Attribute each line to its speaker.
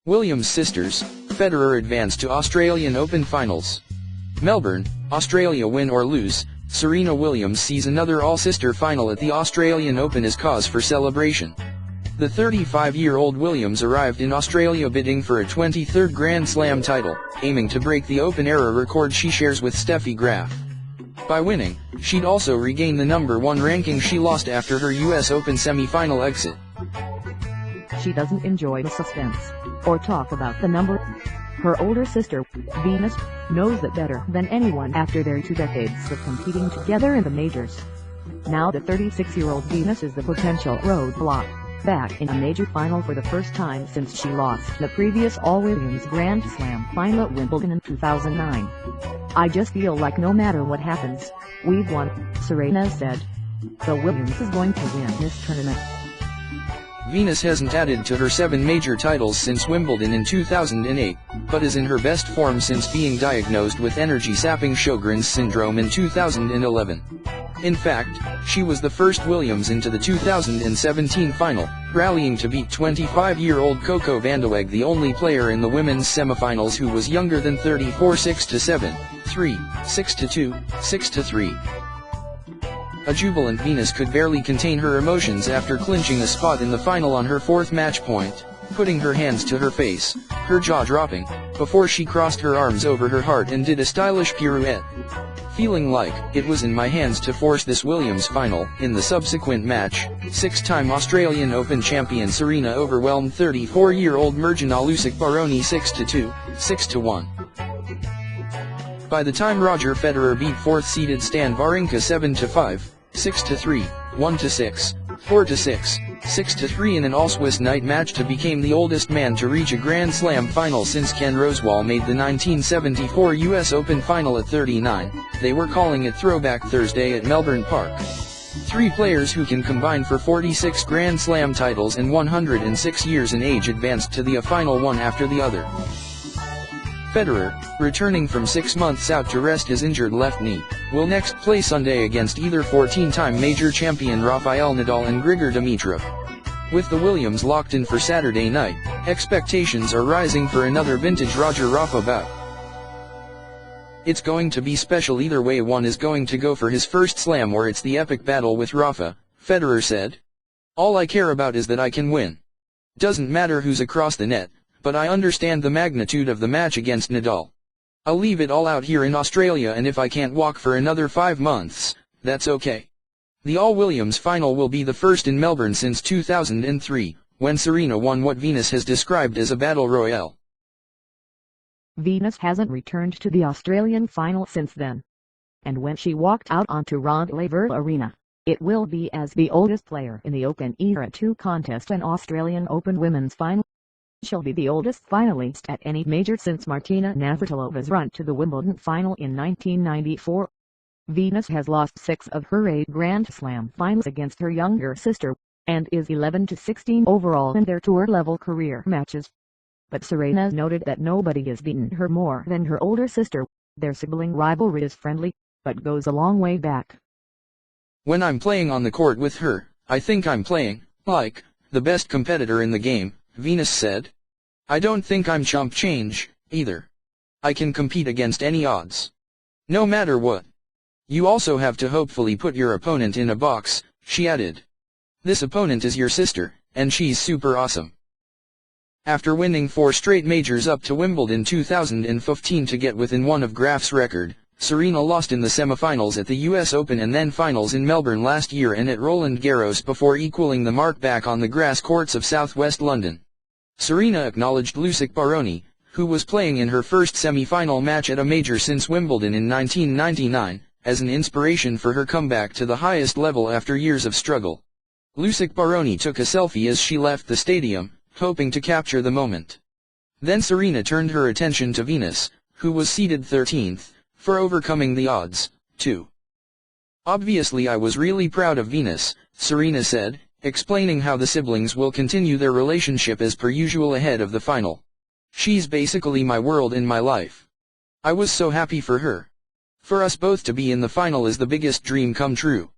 Speaker 1: Williams sisters, Federer advanced to Australian Open finals. Melbourne, Australia. Win or lose, Serena Williams sees another all-sister final at the Australian Open as cause for celebration. The 35-year-old Williams arrived in Australia bidding for a 23rd Grand Slam title, aiming to break the Open-era record she shares with Steffi Graf. By winning, she'd also regain the #1 ranking she lost after her US Open semi-final exit.
Speaker 2: She doesn't enjoy the suspense, or talk about the number. Her older sister, Venus, knows that better than anyone after their 2 decades of competing together in the majors. Now the 36-year-old Venus is the potential roadblock, back in a major final for the first time since she lost the previous all-Williams Grand Slam final at Wimbledon in 2009. "I just feel like no matter what happens, we've won," Serena said. "The Williams is going to win this tournament."
Speaker 1: Venus hasn't added to her 7 major titles since Wimbledon in 2008, but is in her best form since being diagnosed with energy-sapping Sjogren's syndrome in 2011. In fact, she was the first Williams into the 2017 final, rallying to beat 25-year-old Coco Vandeweghe, the only player in the women's semifinals who was younger than 34, 6-7, 3, 6-2, 6-3. A jubilant Venus could barely contain her emotions after clinching a spot in the final on her 4th match point, putting her hands to her face, her jaw dropping, before she crossed her arms over her heart and did a stylish pirouette. "Feeling like it was in my hands to force this Williams final." In the subsequent match, 6-time Australian Open champion Serena overwhelmed 34-year-old Mirjana Lusic-Baroni 6-2, 6-1. By the time Roger Federer beat 4th-seeded Stan Wawrinka 7-5, 6-3, 1-6, 4-6, 6-3 in an all-Swiss night match to became the oldest man to reach a Grand Slam final since Ken Rosewall made the 1974 US Open final at 39, they were calling it Throwback Thursday at Melbourne Park. 3 players who can combine for 46 Grand Slam titles and 106 years in age advanced to the final one after the other. Federer, returning from 6 months out to rest his injured left knee, will next play Sunday against either 14-time major champion Rafael Nadal and Grigor Dimitrov. With the Williams locked in for Saturday night, expectations are rising for another vintage Roger-Rafa bout. "It's going to be special either way. One is going to go for his first slam or it's the epic battle with Rafa," Federer said. "All I care about is that I can win. Doesn't matter who's across the net, but I understand the magnitude of the match against Nadal. I'll leave it all out here in Australia, and if I can't walk for another 5 months, that's okay." The All-Williams final will be the first in Melbourne since 2003, when Serena won what Venus has described as a battle royale.
Speaker 2: Venus hasn't returned to the Australian final since then. And when she walked out onto Rod Laver Arena, it will be as the oldest player in the Open era to contest an Australian Open women's final. She'll be the oldest finalist at any major since Martina Navratilova's run to the Wimbledon final in 1994. Venus has lost 6 of her 8 Grand Slam finals against her younger sister, and is 11-16 overall in their tour-level career matches. But Serena noted that nobody has beaten her more than her older sister. Their sibling rivalry is friendly, but goes a long way back.
Speaker 1: "When I'm playing on the court with her, I think I'm playing like the best competitor in the game," Venus said. "I don't think I'm chump change, either. I can compete against any odds. No matter what. You also have to hopefully put your opponent in a box," she added. "This opponent is your sister, and she's super awesome." After winning 4 straight majors up to Wimbledon 2015 to get within 1 of Graf's record, Serena lost in the semifinals at the US Open and then finals in Melbourne last year and at Roland Garros before equaling the mark back on the grass courts of southwest London. Serena acknowledged Lusic-Baroni, who was playing in her first semi-final match at a major since Wimbledon in 1999, as an inspiration for her comeback to the highest level after years of struggle. Lusic-Baroni took a selfie as she left the stadium, hoping to capture the moment. Then Serena turned her attention to Venus, who was seeded 13th, for overcoming the odds, too. "Obviously I was really proud of Venus," Serena said, explaining how the siblings will continue their relationship as per usual ahead of the final. "She's basically my world in my life. I was so happy for her. For us both to be in the final is the biggest dream come true."